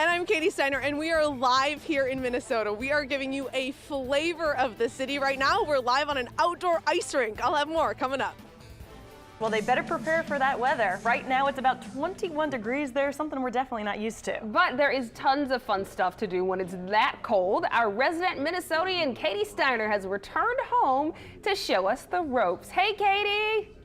And I'm Katie Steiner, and we are live here in Minnesota. We are giving you a flavor of the city right now. We're live on an outdoor ice rink. I'll have more coming up. Well, they better prepare for that weather. Right now, it's about 21 degrees there, something we're definitely not used to. But there is tons of fun stuff to do when it's that cold. Our resident Minnesotan, Katie Steiner, has returned home to show us the ropes. Hey, Katie!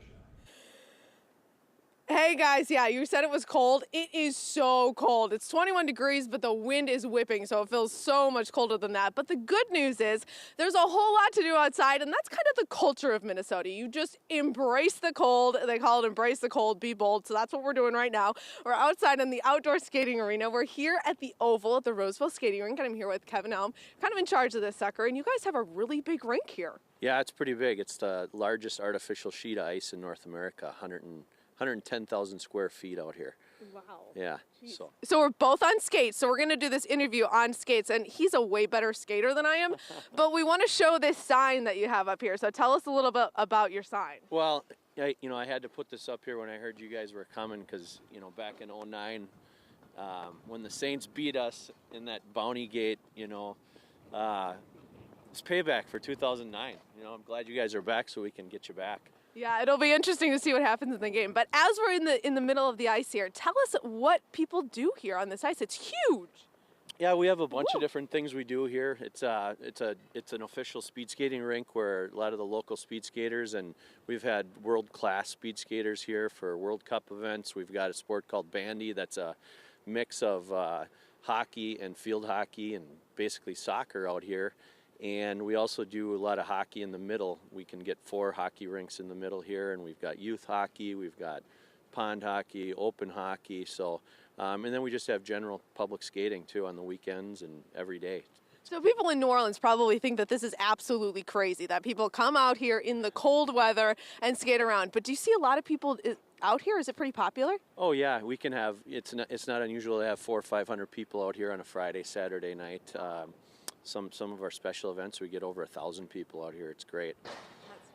Hey guys, yeah, you said it was cold. It is so cold. It's 21 degrees, but the wind is whipping, so it feels so much colder than that. But the good news is there's a whole lot to do outside, and that's kind of the culture of Minnesota. You just embrace the cold. They call it embrace the cold, be bold. So that's what we're doing right now. We're outside in the outdoor skating arena. We're here at the Oval at the Roseville Skating Rink, and I'm here with Kevin Elm, kind of in charge of this sucker. And you guys have a really big rink here. Yeah, it's pretty big. It's the largest artificial sheet of ice in North America, 110,000 square feet out here. Wow. Yeah. So we're both on skates. So we're going to do this interview on skates, and he's a way better skater than I am. But we want to show this sign that you have up here. So tell us a little bit about your sign. Well, I had to put this up here when I heard you guys were coming because, back in '09, when the Saints beat us in that Bounty Gate, it's payback for 2009. I'm glad you guys are back so we can get you back. Yeah, it'll be interesting to see what happens in the game. But as we're in the middle of the ice here, tell us what people do here on this ice. It's huge. Yeah, we have a bunch of different things we do here. It's an official speed skating rink where a lot of the local speed skaters, and we've had world-class speed skaters here for World Cup events. We've got a sport called bandy that's a mix of hockey and field hockey and basically soccer out here. And we also do a lot of hockey in the middle. We can get 4 hockey rinks in the middle here, and we've got youth hockey, we've got pond hockey, open hockey. So, and then we just have general public skating too on the weekends and every day. So people in New Orleans probably think that this is absolutely crazy, that people come out here in the cold weather and skate around. But do you see a lot of people out here? Is it pretty popular? Oh yeah, we can have, it's not unusual to have 400 or 500 people out here on a Friday, Saturday night. Some of our special events, we get over 1,000 people out here. It's great. That's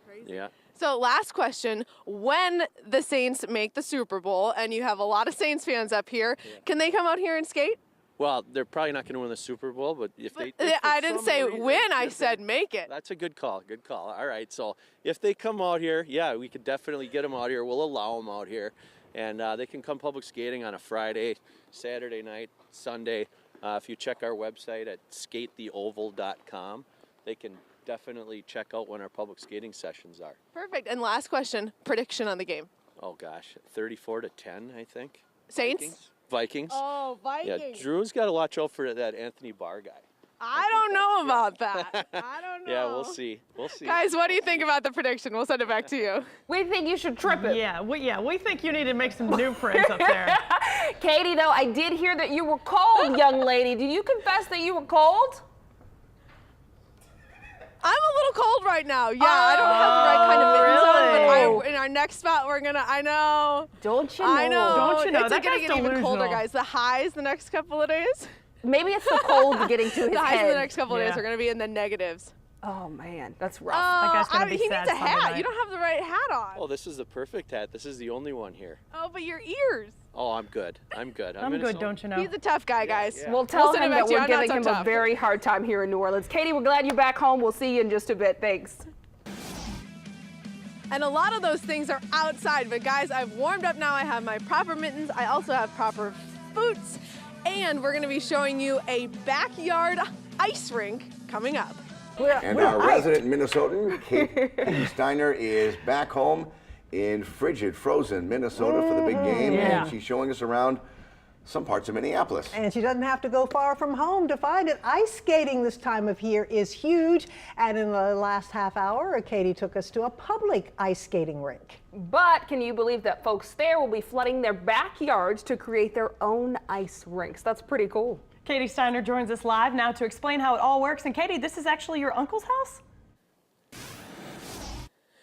crazy. Yeah. So last question, when the Saints make the Super Bowl, and you have a lot of Saints fans up here, can they come out here and skate? Well, they're probably not going to win the Super Bowl, but if they... I didn't say win, I said make it. That's a good call, good call. All right, so if they come out here, yeah, we could definitely get them out here. We'll allow them out here. And they can come public skating on a Friday, Saturday night, Sunday. If you check our website at skatetheoval.com, they can definitely check out when our public skating sessions are. Perfect. And last question, prediction on the game. Oh gosh, 34-10, I think. Saints? Vikings. Oh, Vikings. Yeah, Drew's got to watch out for that Anthony Barr guy. I don't know about that. I don't know. Yeah, we'll see. We'll see. Guys, what do you think about the prediction? We'll send it back to you. We think you should trip it. Yeah, we think you need to make some new friends up there. Katie, though, I did hear that you were cold, young lady. Did you confess that you were cold? I'm a little cold right now. Yeah, I don't have the right kind of mittens on, but in our next spot, I know. Don't you know? I know. Don't you know? It's That going to guy's get even colder, delusional. guys. The highs the next couple of days. Maybe it's the cold getting to his The highs head. in the next couple of days Yeah. are going to be in the negatives. Oh, man, that's rough. That guy's gonna be he sad needs a Sunday hat. night. You don't have the right hat on. Oh, this is the perfect hat. This is the only one here. Oh, but your ears. Oh, I'm good. I'm good. I'm good, don't you know? He's a tough guy, guys. yeah. We'll tell send it him back that to you. we're I'm not giving so him tough. a very hard time here in New Orleans. Katie, we're glad you're back home. We'll see you in just a bit. Thanks. And a lot of those things are outside, but guys, I've warmed up now. I have my proper mittens. I also have proper boots, and we're gonna be showing you a backyard ice rink coming up. And our resident Minnesotan, Katie Steiner, is back home in frigid, frozen Minnesota for the big game, Yeah. and she's showing us around some parts of Minneapolis. And she doesn't have to go far from home to find it. Ice skating this time of year is huge. And in the last half hour, Katie took us to a public ice skating rink. But can you believe that folks there will be flooding their backyards to create their own ice rinks? That's pretty cool. Katie Steiner joins us live now to explain how it all works. And Katie, this is actually your uncle's house?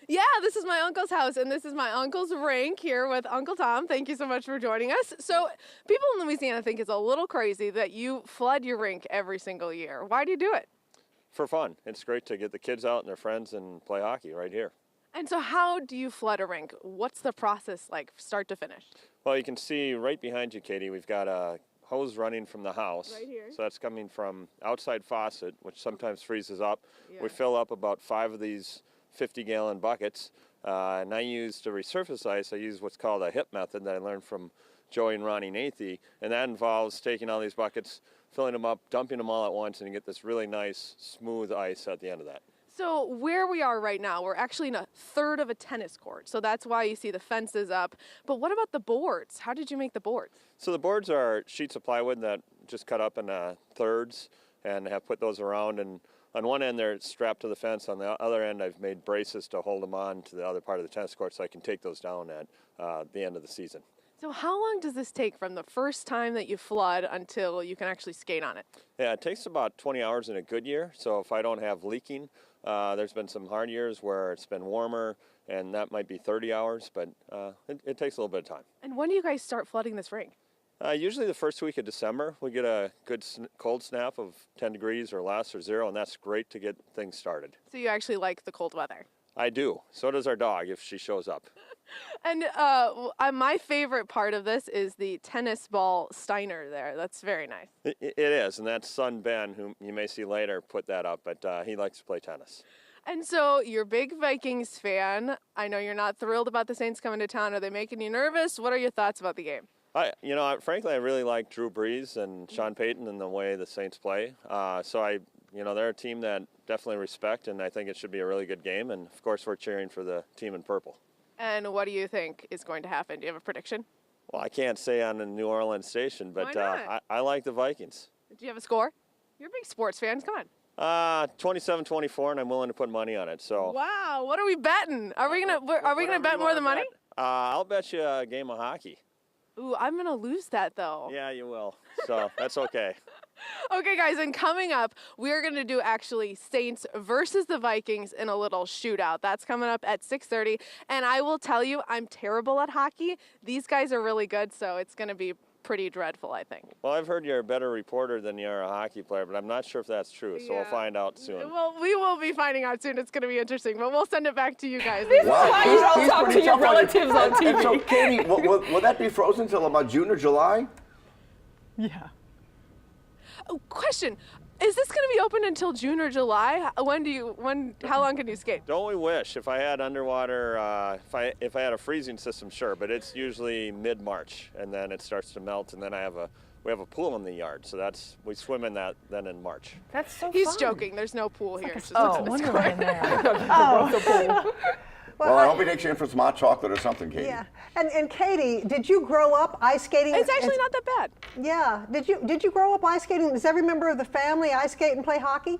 Yeah, this is my uncle's house, and this is my uncle's rink here with Uncle Tom. Thank you so much for joining us. So people in Louisiana think it's a little crazy that you flood your rink every single year. Why do you do it? For fun. It's great to get the kids out and their friends and play hockey right here. And so how do you flood a rink? What's the process like, start to finish? Well, you can see right behind you, Katie, we've got a hose running from the house. Right here. So that's coming from outside faucet, which sometimes freezes up. Yeah. We fill up about 5 of these 50-gallon buckets. And I use to resurface ice, I use what's called a HIP method that I learned from Joey and Ronnie Nathy. And that involves taking all these buckets, filling them up, dumping them all at once, and you get this really nice, smooth ice at the end of that. So where we are right now, we're actually in a third of a tennis court. So that's why you see the fences up. But what about the boards? How did you make the boards? So the boards are sheets of plywood that just cut up in thirds and have put those around. And on one end, they're strapped to the fence. On the other end, I've made braces to hold them on to the other part of the tennis court so I can take those down at the end of the season. So how long does this take from the first time that you flood until you can actually skate on it? Yeah, it takes about 20 hours in a good year. So if I don't have leaking, there's been some hard years where it's been warmer, and that might be 30 hours, but it takes a little bit of time. And when do you guys start flooding this rink? Usually the first week of December, we get a good cold snap of 10 degrees or less or 0, and that's great to get things started. So you actually like the cold weather? I do. So does our dog if she shows up. And my favorite part of this is the tennis ball Steiner there. That's very nice. It is, and that's son Ben, whom you may see later, put that up, but he likes to play tennis. And so you're a big Vikings fan. I know you're not thrilled about the Saints coming to town. Are they making you nervous? What are your thoughts about the game? Frankly, I really like Drew Brees and Sean Payton and the way the Saints play. They're a team that definitely respect, and I think it should be a really good game. And of course, we're cheering for the team in purple. And what do you think is going to happen? Do you have a prediction? Well, I can't say on the New Orleans station, but Why not? I like the Vikings. Do you have a score? You're a big sports fan. Come on. 27-24, and I'm willing to put money on it. So. Wow, what are we betting? Are we gonna bet more than money? I'll bet you a game of hockey. Ooh, I'm gonna lose that though. Yeah, you will. So that's okay. Okay, guys, and coming up, we're going to do actually Saints versus the Vikings in a little shootout. That's coming up at 6:30, and I will tell you, I'm terrible at hockey. These guys are really good, so it's going to be pretty dreadful, I think. Well, I've heard you're a better reporter than you are a hockey player, but I'm not sure if that's true, so we'll find out soon. Well, we will be finding out soon. It's going to be interesting, but we'll send it back to you guys. Why you don't talk to your relatives on TV? And so, Katie, will that be frozen until about June or July? Yeah. Oh, question. Is this going to be open until June or July? How long can you skate? Don't we wish? If I had underwater, if I had a freezing system, sure, but it's usually mid-March, and then it starts to melt, and then we have a pool in the yard, so we swim in that then in March. That's so He's fun. joking. There's no pool here. It's just Oh, a tennis wonder court. in there. Well, I hope he takes you in for some hot chocolate or something, Katie. Yeah. And Katie, did you grow up ice skating? It's actually not that bad. Yeah. Did you grow up ice skating? Does every member of the family ice skate and play hockey?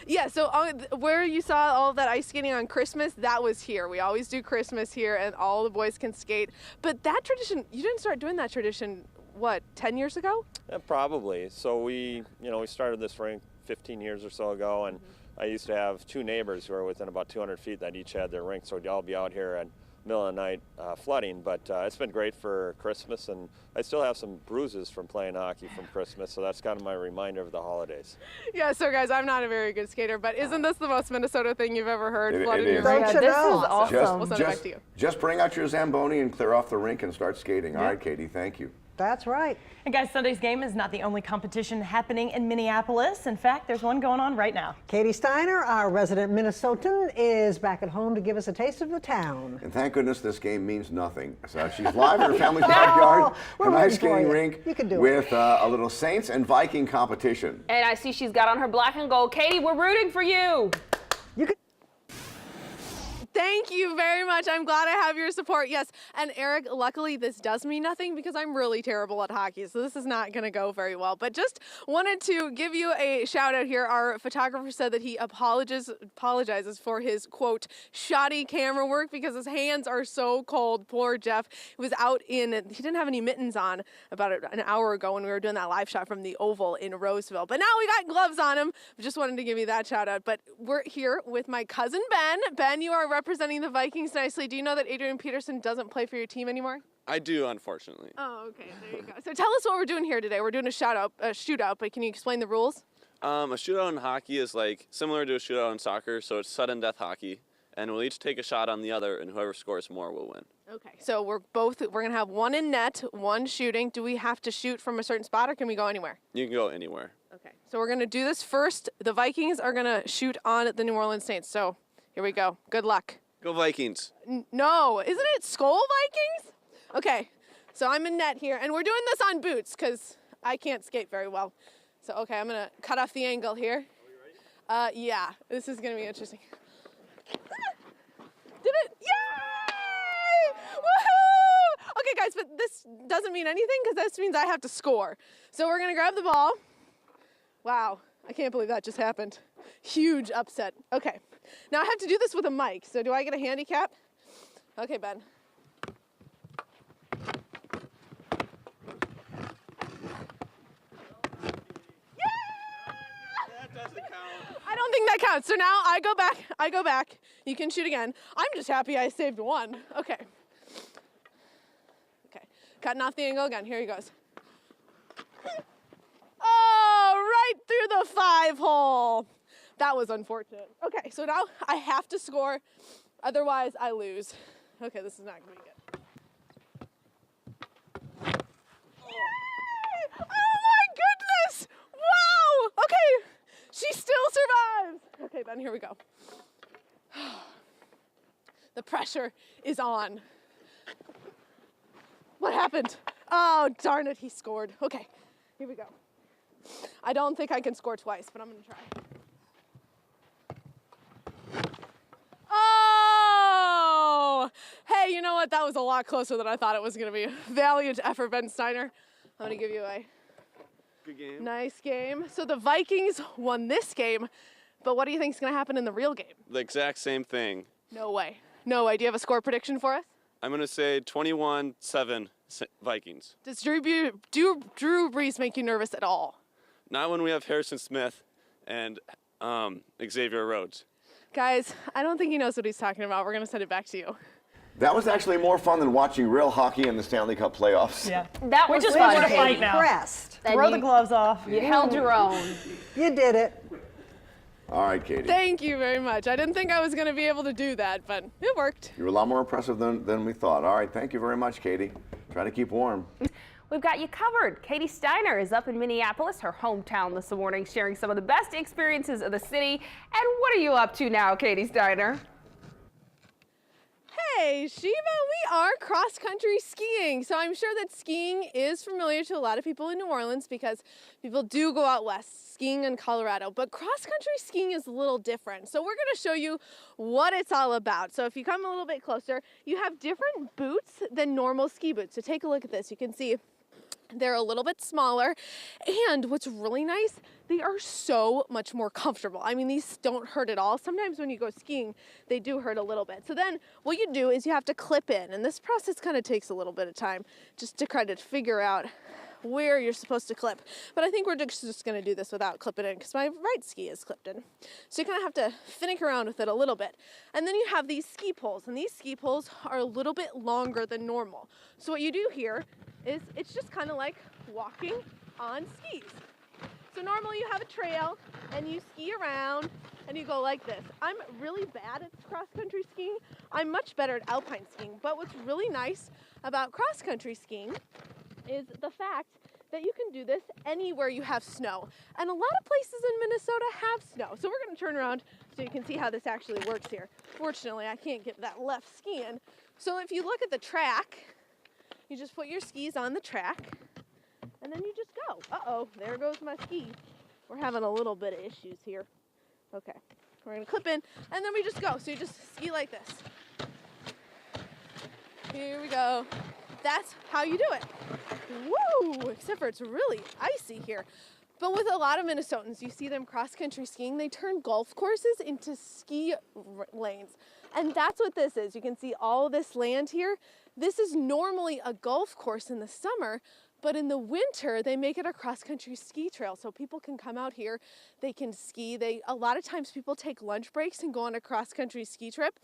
Yeah, so where you saw all of that ice skating on Christmas, that was here. We always do Christmas here, and all the boys can skate. But that tradition, you didn't start doing that tradition, what, 10 years ago? Yeah, probably. So we started this rink 15 years or so ago, and I used to have 2 neighbors who were within about 200 feet that each had their rink, so we'd all be out here at middle of the night flooding, but it's been great for Christmas, and I still have some bruises from playing hockey from Christmas, so that's kind of my reminder of the holidays. Yeah, so guys, I'm not a very good skater, but isn't this the most Minnesota thing you've ever heard? It Flooding is. your Don't rink? you This know? is awesome. We'll send it back to you. Just bring out your Zamboni and clear off the rink and start skating. All right, Katie, thank you. That's right. And guys, Sunday's game is not the only competition happening in Minneapolis. In fact, there's one going on right now. Katie Steiner, our resident Minnesotan, is back at home to give us a taste of the town. And thank goodness this game means nothing. So she's live in her family's backyard, we're an ice rooting for skating you. rink You can do it. with a little Saints and Viking competition. And I see she's got on her black and gold. Katie, we're rooting for you. You can. Thank you very much. I'm glad I have your support. Yes, and Eric, luckily this does mean nothing because I'm really terrible at hockey, so this is not going to go very well. But just wanted to give you a shout out here. Our photographer said that he apologizes for his, quote, shoddy camera work because his hands are so cold. Poor Jeff. He was out he didn't have any mittens on about an hour ago when we were doing that live shot from the Oval in Roseville. But now we got gloves on him. Just wanted to give you that shout out. But we're here with my cousin Ben. Ben, you are representing the Vikings nicely. Do you know that Adrian Peterson doesn't play for your team anymore? I do, unfortunately. Oh, okay. There you go. So tell us what we're doing here today. We're doing a shootout, but can you explain the rules? A shootout in hockey is like similar to a shootout in soccer, so it's sudden death hockey, and we'll each take a shot on the other, and whoever scores more will win. Okay, so we're gonna have one in net, one shooting. Do we have to shoot from a certain spot or can we go anywhere? You can go anywhere. Okay, so we're gonna do this first. The Vikings are gonna shoot on the New Orleans Saints. So here we go. Good luck. Go Vikings. No, isn't it Skull Vikings? Okay, so I'm in net here and we're doing this on boots because I can't skate very well. So okay, I'm gonna cut off the angle here. Are you ready? Yeah, this is gonna be interesting. Did it? Yay! Woohoo! Okay, guys, but this doesn't mean anything because this means I have to score. So we're gonna grab the ball. Wow, I can't believe that just happened. Huge upset. Okay, now I have to do this with a mic. So do I get a handicap? Okay, Ben. I don't think that counts. So now I go back. You can shoot again. I'm just happy I saved one. Okay. Okay, cutting off the angle again. Here he goes. Oh, right through the 5-hole. That was unfortunate. Okay, so now I have to score, otherwise I lose. Okay, this is not gonna be good. Yay! Oh my goodness! Wow! Okay. She still survives. Okay, Ben, here we go. The pressure is on. What happened? Oh, darn it, he scored. Okay, here we go. I don't think I can score twice, but I'm gonna try. Oh! Hey, you know what? That was a lot closer than I thought it was gonna be. Valiant effort, Ben Steiner. I'm gonna give you a Good game. nice game. So the Vikings won this game, but what do you think is going to happen in the real game? The exact same thing. No way. No way. Do you have a score prediction for us? I'm going to say 21-7 Vikings. Does Drew Brees make you nervous at all? Not when we have Harrison Smith and Xavier Rhodes. Guys, I don't think he knows what he's talking about. We're going to send it back to you. That was actually more fun than watching real hockey in the Stanley Cup playoffs. Yeah. That We was just fun, want to Katie. fight now. Impressed. And Throw you- the gloves off. You held your own. You did it. All right, Katie. Thank you very much. I didn't think I was going to be able to do that, but it worked. You were a lot more impressive than we thought. All right, thank you very much, Katie. Try to keep warm. We've got you covered. Katie Steiner is up in Minneapolis, her hometown, this morning, sharing some of the best experiences of the city. And what are you up to now, Katie Steiner? Hey, Shiva, we are cross-country skiing. So I'm sure that skiing is familiar to a lot of people in New Orleans because people do go out west skiing in Colorado. But cross-country skiing is a little different. So we're going to show you what it's all about. So if you come a little bit closer, you have different boots than normal ski boots. So take a look at this. You can see they're a little bit smaller, and what's really nice, they are so much more comfortable. I mean, these don't hurt at all. Sometimes when you go skiing, they do hurt a little bit. So then what you do is you have to clip in, and this process kind of takes a little bit of time just to kind of figure out where you're supposed to clip. But I think we're just going to do this without clipping in because my right ski is clipped in. So you kind of have to finick around with it a little bit. And then you have these ski poles, and these ski poles are a little bit longer than normal. So what you do here is it's just kind of like walking on skis. So normally you have a trail and you ski around and you go like this. I'm really bad at cross-country skiing. I'm much better at alpine skiing. But what's really nice about cross-country skiing is the fact that you can do this anywhere you have snow. And a lot of places in Minnesota have snow. So we're going to turn around so you can see how this actually works here. Fortunately, I can't get that left ski in. So if you look at the track, you just put your skis on the track, and then you just go. Uh-oh, there goes my ski. We're having a little bit of issues here. Okay, we're gonna clip in, and then we just go. So you just ski like this. Here we go. That's how you do it. Woo! Except for it's really icy here. But with a lot of Minnesotans, you see them cross-country skiing, they turn golf courses into ski lanes. And that's what this is. You can see all this land here. This is normally a golf course in the summer, But in the winter, they make it a cross-country ski trail, so people can come out here, they can ski. A lot of times people take lunch breaks and go on a cross-country ski trip.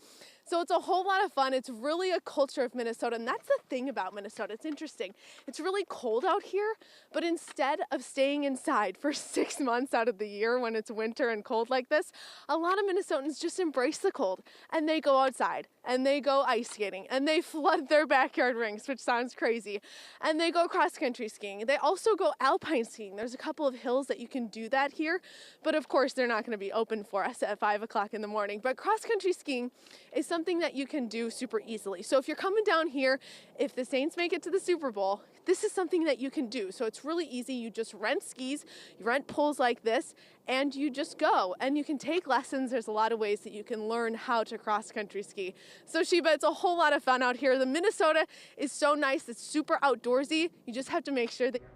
So it's a whole lot of fun. It's really a culture of Minnesota, and that's the thing about Minnesota. It's interesting. It's really cold out here, but instead of staying inside for 6 months out of the year when it's winter and cold like this, a lot of Minnesotans just embrace the cold, and they go outside, and they go ice skating, and they flood their backyard rinks, which sounds crazy, and they go cross-country skiing. They also go alpine skiing. There's a couple of hills that you can do that here, but of course they're not going to be open for us at 5 o'clock in the morning. But cross-country skiing is something that you can do super easily. So if you're coming down here, if the Saints make it to the Super Bowl, this is something that you can do. So it's really easy. You just rent skis, you rent poles like this, and you just go. And you can take lessons. There's a lot of ways that you can learn how to cross-country ski. So Sheba, it's a whole lot of fun out here. The Minnesota is so nice. It's super outdoorsy. You just have to make sure that you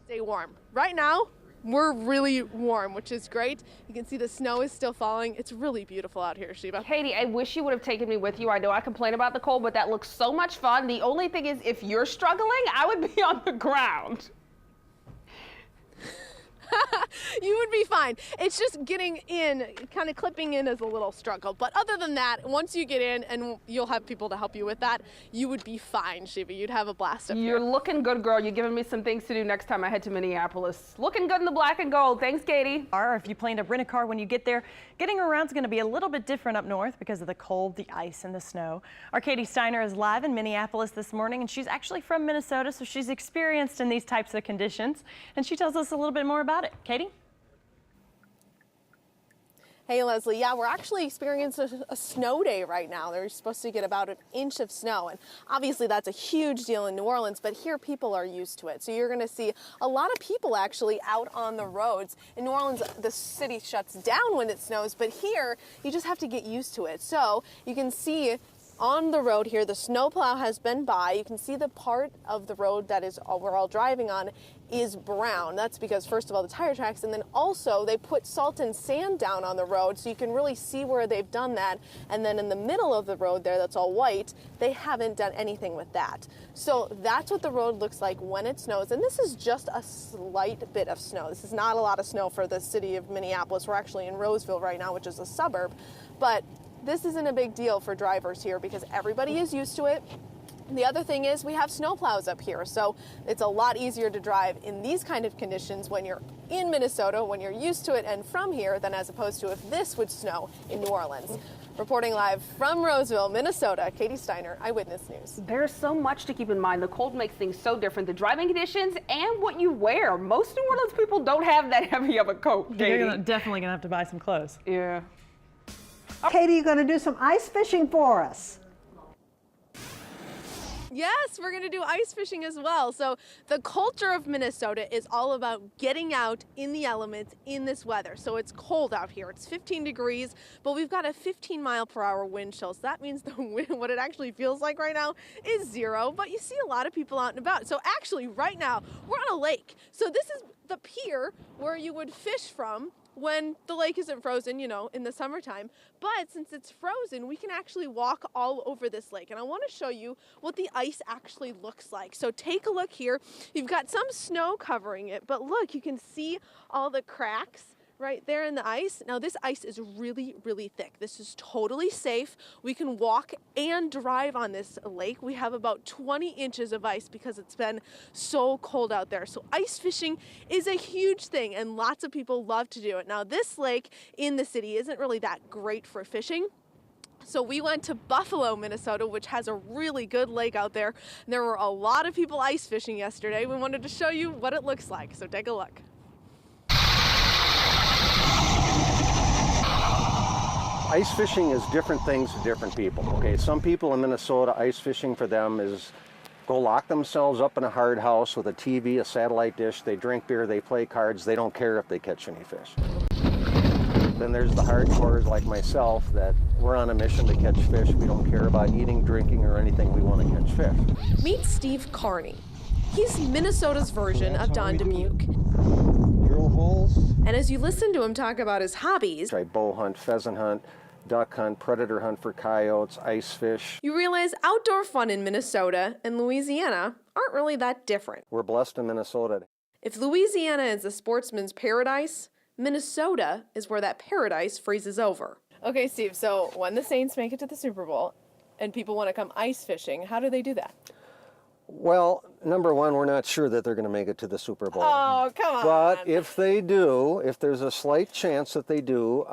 stay warm. Right now, we're really warm, which is great. You can see the snow is still falling. It's really beautiful out here, Sheba. Katie, I wish you would have taken me with you. I know I complain about the cold, but that looks so much fun. The only thing is, if you're struggling, I would be on the ground. You would be fine. It's just getting in, kind of clipping in is a little struggle. But other than that, once you get in, and you'll have people to help you with that, you would be fine, Sheba. You'd have a blast up here. You're looking good, girl. You're giving me some things to do next time I head to Minneapolis. Looking good in the black and gold. Thanks, Katie. Or if you plan to rent a car when you get there, getting around is going to be a little bit different up north because of the cold, the ice, and the snow. Our Katie Steiner is live in Minneapolis this morning, and she's actually from Minnesota, so she's experienced in these types of conditions, and she tells us a little bit more about it. Katie? Hey, Leslie. Yeah, we're actually experiencing a snow day right now. They're supposed to get about an inch of snow, and obviously that's a huge deal in New Orleans, but here people are used to it. So you're going to see a lot of people actually out on the roads. In New Orleans, the city shuts down when it snows, but here you just have to get used to it. So you can see on the road here, the snowplow has been by. You can see the part of the road that is we're all driving on is brown. That's because, first of all, the tire tracks, and then also they put salt and sand down on the road, so you can really see where they've done that. And then in the middle of the road there, that's all white, they haven't done anything with that. So that's what the road looks like when it snows. And this is just a slight bit of snow. This is not a lot of snow for the city of Minneapolis. We're actually in Roseville right now, which is a suburb. But this isn't a big deal for drivers here because everybody is used to it. The other thing is we have snowplows up here, so it's a lot easier to drive in these kind of conditions when you're in Minnesota, when you're used to it and from here, than as opposed to if this would snow in New Orleans. Reporting live from Roseville, Minnesota, Katie Steiner, Eyewitness News. There's so much to keep in mind. The cold makes things so different. The driving conditions and what you wear. Most New Orleans people don't have that heavy of a coat, Katie. You're definitely going to have to buy some clothes. Yeah. Katie, you're going to do some ice fishing for us. Yes, we're going to do ice fishing as well. So the culture of Minnesota is all about getting out in the elements in this weather. So it's cold out here. It's 15 degrees, but we've got a 15-mile-per-hour wind chill. So that means the wind, what it actually feels like right now is 0, but you see a lot of people out and about. So actually right now we're on a lake. So this is the pier where you would fish from when the lake isn't frozen, you know, in the summertime. But since it's frozen, we can actually walk all over this lake. And I want to show you what the ice actually looks like. So take a look here. You've got some snow covering it, but look, you can see all the cracks right there in the ice. Now this ice is really, really thick. This is totally safe. We can walk and drive on this lake. We have about 20 inches of ice because it's been so cold out there. So ice fishing is a huge thing and lots of people love to do it. Now this lake in the city isn't really that great for fishing. So we went to Buffalo, Minnesota, which has a really good lake out there. There were a lot of people ice fishing yesterday. We wanted to show you what it looks like. So take a look. Ice fishing is different things to different people, okay? Some people in Minnesota, ice fishing for them is go lock themselves up in a hard house with a TV, a satellite dish, they drink beer, they play cards, they don't care if they catch any fish. Then there's the hardcores like myself that we're on a mission to catch fish. We don't care about eating, drinking, or anything. We want to catch fish. Meet Steve Carney. He's Minnesota's version of Don Dubuque. Drill holes. And as you listen to him talk about his hobbies, I bow hunt, pheasant hunt, duck hunt, predator hunt for coyotes, ice fish. you realize outdoor fun in Minnesota and Louisiana aren't really that different. We're blessed in Minnesota. If Louisiana is a sportsman's paradise, Minnesota is where that paradise freezes over. Okay, Steve, so when the Saints make it to the Super Bowl and people want to come ice fishing, how do they do that? Well, number one, we're not sure that they're going to make it to the Super Bowl. Oh, come on. But if they do, if there's a slight chance that they do,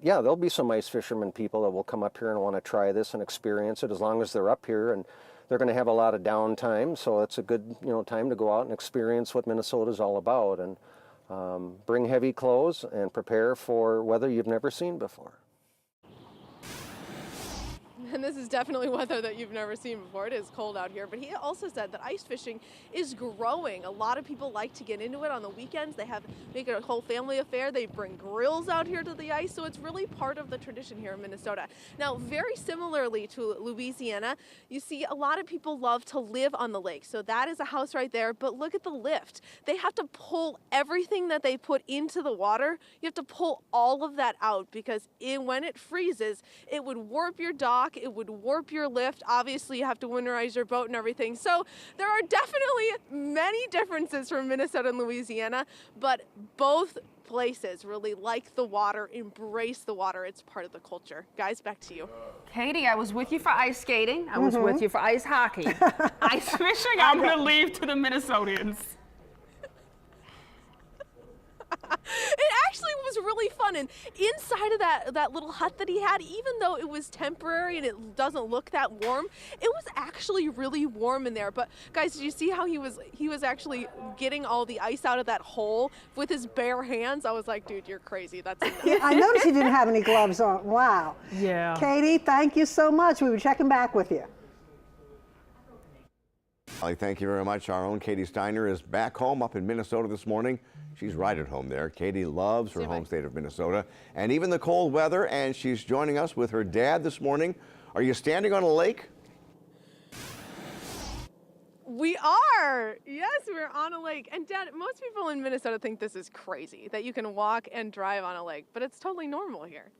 yeah, there'll be some ice fishermen people that will come up here and want to try this and experience it as long as they're up here. And they're going to have a lot of downtime, so it's a good time to go out and experience what Minnesota's all about. And bring heavy clothes and prepare for weather you've never seen before. And this is definitely weather that you've never seen before. It is cold out here. But he also said that ice fishing is growing. A lot of people like to get into it on the weekends. They make it a whole family affair. They bring grills out here to the ice. So it's really part of the tradition here in Minnesota. Now, very similarly to Louisiana, you see a lot of people love to live on the lake. So that is a house right there. But look at the lift. They have to pull everything that they put into the water. You have to pull all of that out because when it freezes, it would warp your dock. It would warp your lift. Obviously, you have to winterize your boat and everything. So there are definitely many differences from Minnesota and Louisiana, but both places really like the water, embrace the water. It's part of the culture. Guys, back to you. Katie, I was with you for ice skating. I was with you for ice hockey. Ice fishing, I'm going to leave to the Minnesotans. It actually was really fun, and inside of that little hut that he had, even though it was temporary and it doesn't look that warm, it was actually really warm in there. But guys, did you see how he was actually getting all the ice out of that hole with his bare hands? I was like, dude, you're crazy. That's enough. Yeah, I noticed he didn't have any gloves on. Wow. Yeah. Katie, thank you so much. We were checking back with you. Thank you very much. Our own Katie Steiner is back home up in Minnesota this morning. She's right at home there. Katie loves her home state of Minnesota and even the cold weather, and she's joining us with her dad this morning. Are you standing on a lake? We are. Yes, we're on a lake. And Dad, most people in Minnesota think this is crazy, that you can walk and drive on a lake, but it's totally normal here.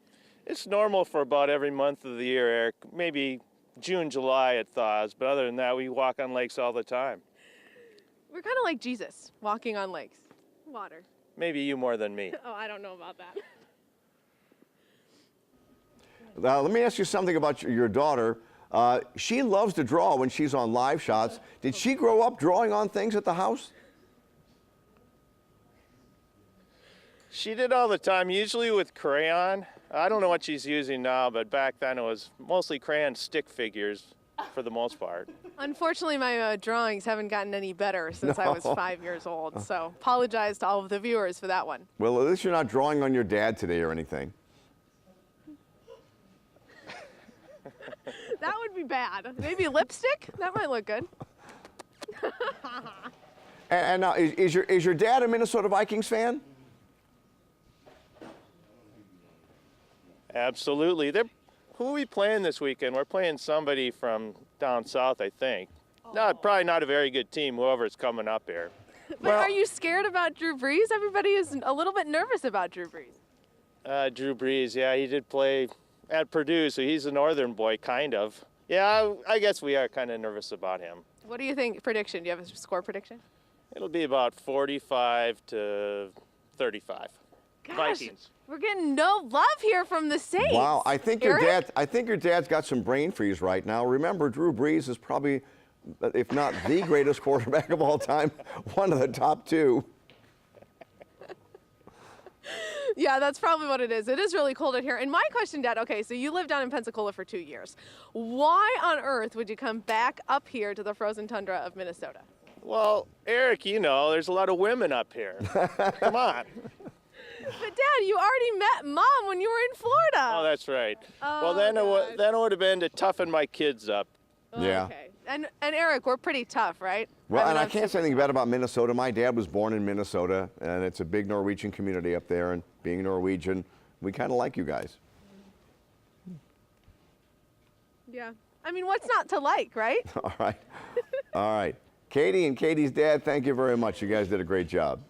It's normal for about every month of the year, Eric. Maybe June, July it thaws, but other than that, we walk on lakes all the time. We're kind of like Jesus, walking on lakes. Water. Maybe you more than me. Oh, I don't know about that. Let me ask you something about your daughter. She loves to draw when she's on live shots. Did she grow up drawing on things at the house? She did all the time, usually with crayon. I don't know what she's using now, but back then it was mostly crayon stick figures for the most part. Unfortunately, my drawings haven't gotten any better since I was 5 years old, so apologize to all of the viewers for that one. Well, at least you're not drawing on your dad today or anything. That would be bad. Maybe lipstick? That might look good. And now, is your dad a Minnesota Vikings fan? Absolutely. Who are we playing this weekend? We're playing somebody from down south, I think. Probably not a very good team, whoever's coming up here. But are you scared about Drew Brees? Everybody is a little bit nervous about Drew Brees. Drew Brees, yeah, he did play at Purdue, so he's a northern boy, kind of. Yeah, I guess we are kind of nervous about him. What do you think? Prediction? Do you have a score prediction? It'll be about 45 to 35. Gosh, Vikings. We're getting no love here from the Saints. Wow, I think your dad's got some brain freeze right now. Remember, Drew Brees is probably, if not the greatest quarterback of all time, one of the top two. Yeah, that's probably what it is. It is really cold out here. And my question, Dad, okay, so you lived down in Pensacola for 2 years. Why on earth would you come back up here to the frozen tundra of Minnesota? Well, Eric, you know, there's a lot of women up here. Come on. But Dad, you already met Mom when you were in Florida. Oh, that's right. Oh, well, then it would have been to toughen my kids up. Yeah. Okay. And Eric, we're pretty tough, right? Well, and I can't say anything bad about Minnesota. My dad was born in Minnesota, and it's a big Norwegian community up there. And being Norwegian, we kind of like you guys. Yeah. I mean, what's not to like, right? All right. All right. Katie and Katie's dad, thank you very much. You guys did a great job.